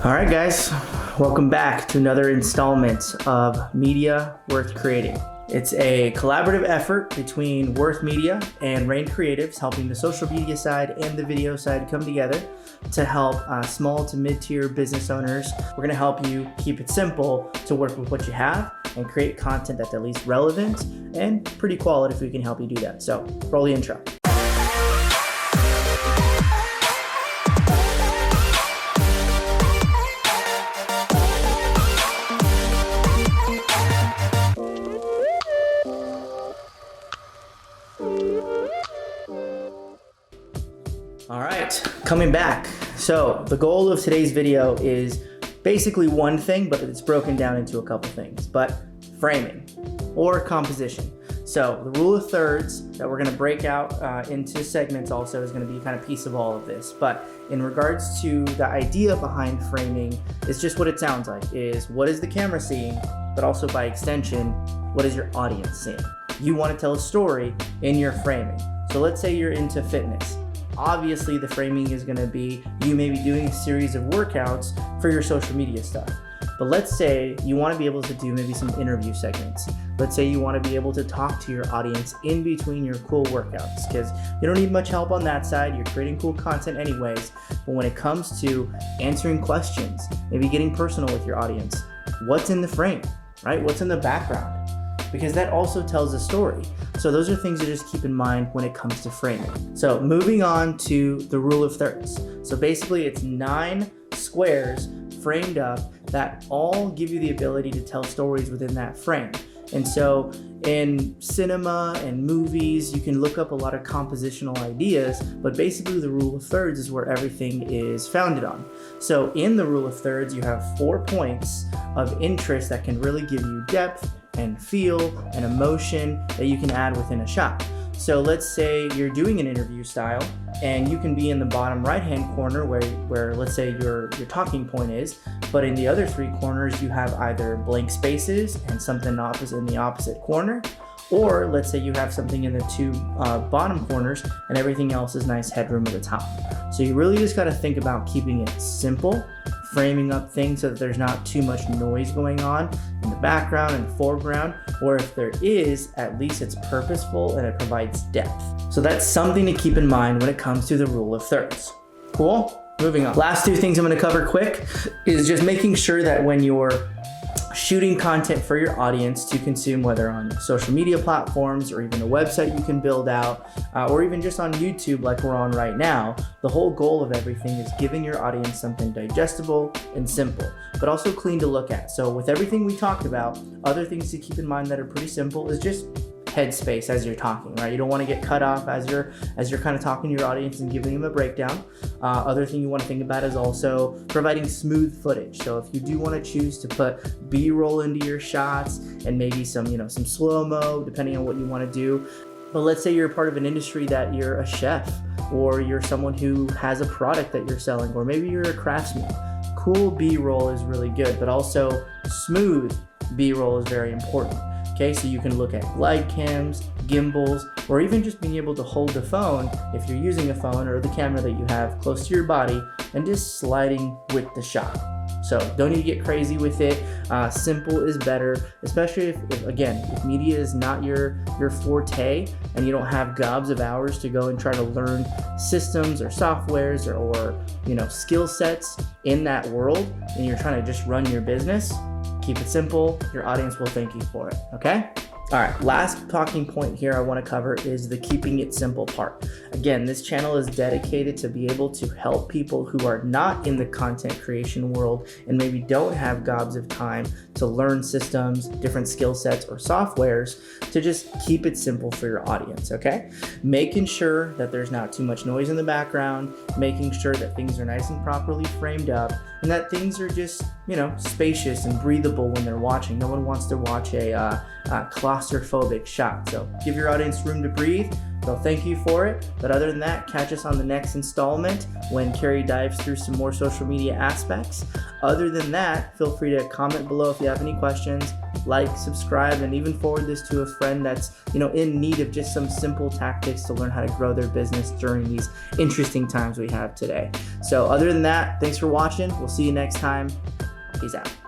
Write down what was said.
All right, guys, welcome back to another installment of Media Worth Creating. It's a collaborative effort between Wurth Media and Rain Creatives, helping the social media side and the video side come together to help small to mid-tier business owners. We're gonna help you keep it simple to work with what you have and create content that's at least relevant and pretty quality if we can help you do that. So roll the intro. All right, coming back. So the goal of today's video is basically one thing, but it's broken down into a couple things, but framing or composition. So the rule of thirds that we're gonna break out into segments also is gonna be kind of piece of all of this. But in regards to the idea behind framing, it's just what it sounds like, is what is the camera seeing, but also by extension, what is your audience seeing? You wanna tell a story in your framing. So let's say you're into fitness. Obviously, the framing is going to be you may be doing a series of workouts for your social media stuff. But let's say you want to be able to do maybe some interview segments. Let's say you want to be able to talk to your audience in between your cool workouts, because you don't need much help on that side. You're creating cool content anyways. But when it comes to answering questions, maybe getting personal with your audience, what's in the frame, right? What's in the background? Because that also tells a story. So those are things to just keep in mind when it comes to framing. So moving on to the rule of thirds. So basically it's 9 squares framed up that all give you the ability to tell stories within that frame. And so in cinema and movies, you can look up a lot of compositional ideas, but basically the rule of thirds is where everything is founded on. So in the rule of thirds, you have 4 points of interest that can really give you depth and feel and emotion that you can add within a shot. So let's say you're doing an interview style and you can be in the bottom right hand corner where let's say your talking point is, but in the other 3 corners you have either blank spaces and something opposite in the opposite corner, or let's say you have something in the 2 bottom corners and everything else is nice headroom at the top. So you really just got to think about keeping it simple, framing up things so that there's not too much noise going on in the background and foreground, or if there is, at least it's purposeful and it provides depth. So that's something to keep in mind when it comes to the rule of thirds. Cool? Moving on. Last 2 things I'm going to cover quick is just making sure that when you're shooting content for your audience to consume, whether on social media platforms or even a website you can build out, or even just on YouTube like we're on right now, the whole goal of everything is giving your audience something digestible and simple, but also clean to look at. So with everything we talked about, other things to keep in mind that are pretty simple is just headspace as you're talking, right? You don't want to get cut off as you're kind of talking to your audience and giving them a breakdown. Other thing you want to think about is also providing smooth footage. So if you do want to choose to put B-roll into your shots and maybe some slow-mo, depending on what you want to do. But let's say you're a part of an industry that you're a chef, or you're someone who has a product that you're selling, or maybe you're a craftsman. Cool B-roll is really good, but also smooth B-roll is very important. Okay, so you can look at glide cams, gimbals, or even just being able to hold the phone if you're using a phone or the camera that you have close to your body and just sliding with the shot. So don't need to get crazy with it. Simple is better, especially if media is not your forte and you don't have gobs of hours to go and try to learn systems or softwares or skill sets in that world, and you're trying to just run your business. Keep it simple. Your audience will thank you for it, okay? All right, last talking point here I want to cover is the keeping it simple part. Again, this channel is dedicated to be able to help people who are not in the content creation world and maybe don't have gobs of time to learn systems, different skill sets, or softwares, to just keep it simple for your audience, okay? Making sure that there's not too much noise in the background, making sure that things are nice and properly framed up, and that things are just, spacious and breathable when they're watching. No one wants to watch a claustrophobic shot. So give your audience room to breathe. They'll thank you for it. But other than that, catch us on the next installment when Kary dives through some more social media aspects. Other than that, feel free to comment below if you have any questions. like, subscribe, and even forward this to a friend that's, in need of just some simple tactics to learn how to grow their business during these interesting times we have today. So other than that, thanks for watching. We'll see you next time. Peace out.